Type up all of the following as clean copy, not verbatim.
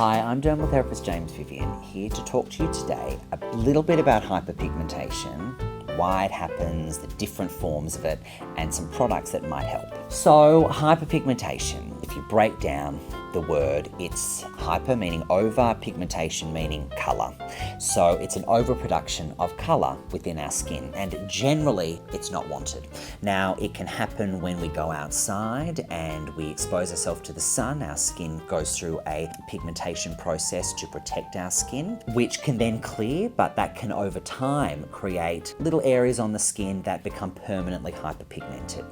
Hi, I'm dermal therapist James Vivian, here to talk to you today a little bit about hyperpigmentation, why it happens, the different forms of it, and some products that might help. So, hyperpigmentation, if you break down the word, it's hyper meaning over, pigmentation meaning colour. So it's an overproduction of colour within our skin, and generally it's not wanted. Now, it can happen when we go outside and we expose ourselves to the sun. Our skin goes through a pigmentation process to protect our skin, which can then clear, but that can over time create little areas on the skin that become permanently hyperpigmented.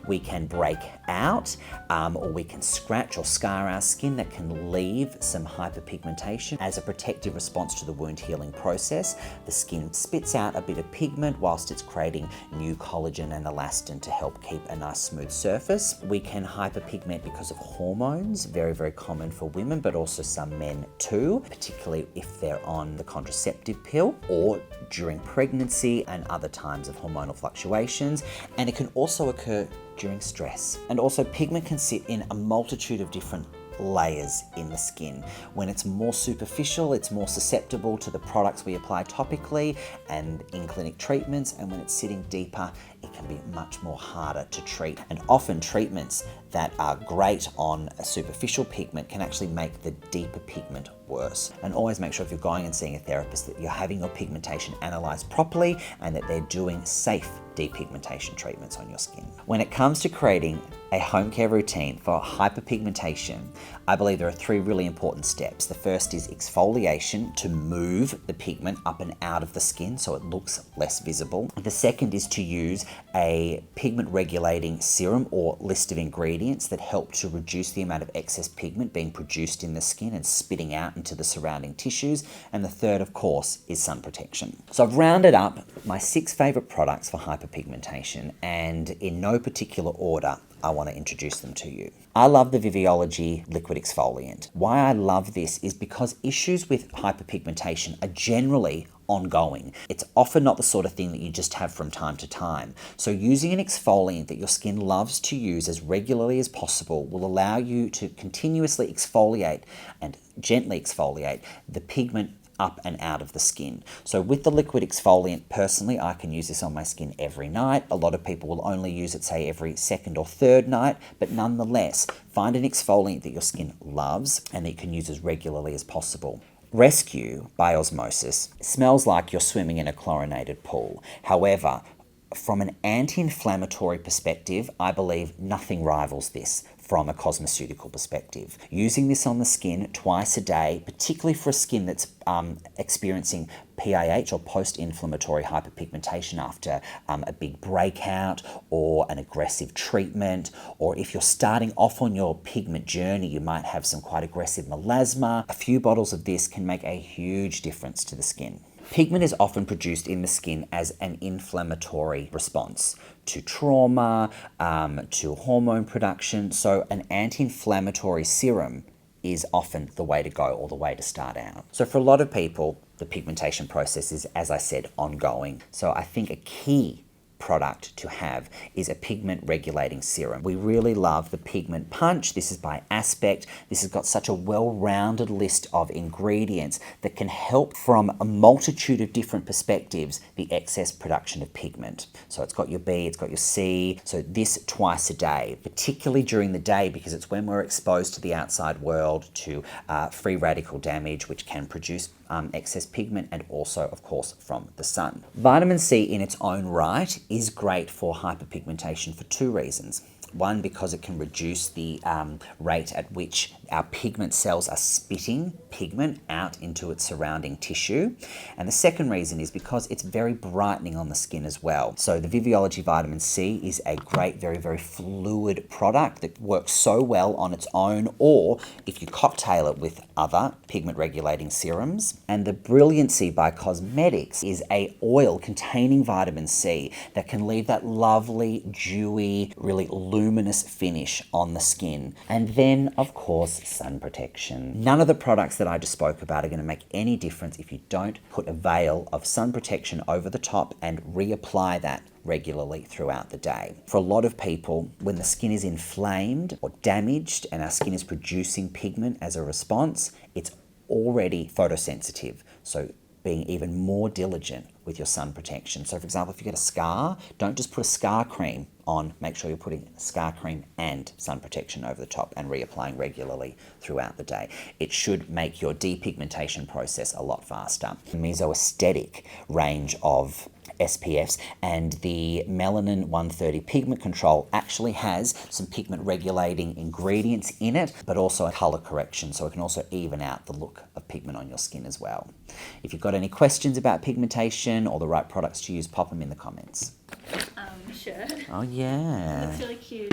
We can break out or we can scratch or scar our skin that can leave some hyperpigmentation. As a protective response to the wound healing process, the skin spits out a bit of pigment whilst it's creating new collagen and elastin to help keep a nice smooth surface. We can hyperpigment because of hormones, very, very common for women, but also some men too, particularly if they're on the contraceptive pill or during pregnancy and other times of hormonal fluctuations. And it can also occur during stress. And also pigment can sit in a multitude of different layers in the skin. When it's more superficial, it's more susceptible to the products we apply topically and in clinic treatments, and when it's sitting deeper, it can be much more harder to treat. And often treatments that are great on a superficial pigment can actually make the deeper pigment worse. And always make sure if you're going and seeing a therapist that you're having your pigmentation analysed properly and that they're doing safe depigmentation treatments on your skin. When it comes to creating a home care routine for hyperpigmentation, I believe there are three really important steps. The first is exfoliation to move the pigment up and out of the skin so it looks less visible. The second is to use a pigment regulating serum or list of ingredients that help to reduce the amount of excess pigment being produced in the skin and spitting out into the surrounding tissues. And the third, of course, is sun protection. So I've rounded up my 6 favourite products for hyperpigmentation, and in no particular order, I want to introduce them to you. I love the Viviology liquid exfoliant. Why I love this is because issues with hyperpigmentation are generally ongoing. It's often not the sort of thing that you just have from time to time. So using an exfoliant that your skin loves to use as regularly as possible will allow you to continuously exfoliate and gently exfoliate the pigment up and out of the skin. So with the liquid exfoliant, personally, I can use this on my skin every night. A lot of people will only use it, say, every second or third night, but nonetheless, find an exfoliant that your skin loves and that you can use as regularly as possible. Rescue by Osmosis smells like you're swimming in a chlorinated pool. However, from an anti-inflammatory perspective, I believe nothing rivals this from a cosmeceutical perspective. Using this on the skin twice a day, particularly for a skin that's experiencing PIH or post-inflammatory hyperpigmentation after a big breakout or an aggressive treatment, or if you're starting off on your pigment journey, you might have some quite aggressive melasma. A few bottles of this can make a huge difference to the skin. Pigment is often produced in the skin as an inflammatory response to trauma, to hormone production. So an anti-inflammatory serum is often the way to go or the way to start out. So for a lot of people, the pigmentation process is, as I said, ongoing. So I think a key product to have is a pigment regulating serum. We really love the Pigment Punch. This is by Aspect. This has got such a well-rounded list of ingredients that can help from a multitude of different perspectives the excess production of pigment. So it's got your B, it's got your C. So this twice a day, particularly during the day, because it's when we're exposed to the outside world to free radical damage, which can produce excess pigment, and also, of course, from the sun. Vitamin C in its own right is great for hyperpigmentation for 2 reasons. One, because it can reduce the rate at which our pigment cells are spitting pigment out into its surrounding tissue. And the second reason is because it's very brightening on the skin as well. So the Viviology Vitamin C is a great, very, very fluid product that works so well on its own, or if you cocktail it with other pigment regulating serums. And the Brilliancy by Cosmetics is a oil containing vitamin C that can leave that lovely, dewy, really luminous finish on the skin. And then, of course, sun protection. None of the products that I just spoke about are going to make any difference if you don't put a veil of sun protection over the top and reapply that regularly throughout the day. For a lot of people, when the skin is inflamed or damaged and our skin is producing pigment as a response, it's already photosensitive. So being even more diligent with your sun protection. So for example, if you get a scar, don't just put a scar cream on, make sure you're putting scar cream and sun protection over the top and reapplying regularly throughout the day. It should make your depigmentation process a lot faster. The Mesoaesthetic range of SPFs and the Melanin 130 Pigment Control actually has some pigment regulating ingredients in it, but also a color correction, so it can also even out the look of pigment on your skin as well. If you've got any questions about pigmentation or the right products to use, pop them in the comments. Shirt. Oh yeah. Looks really cute.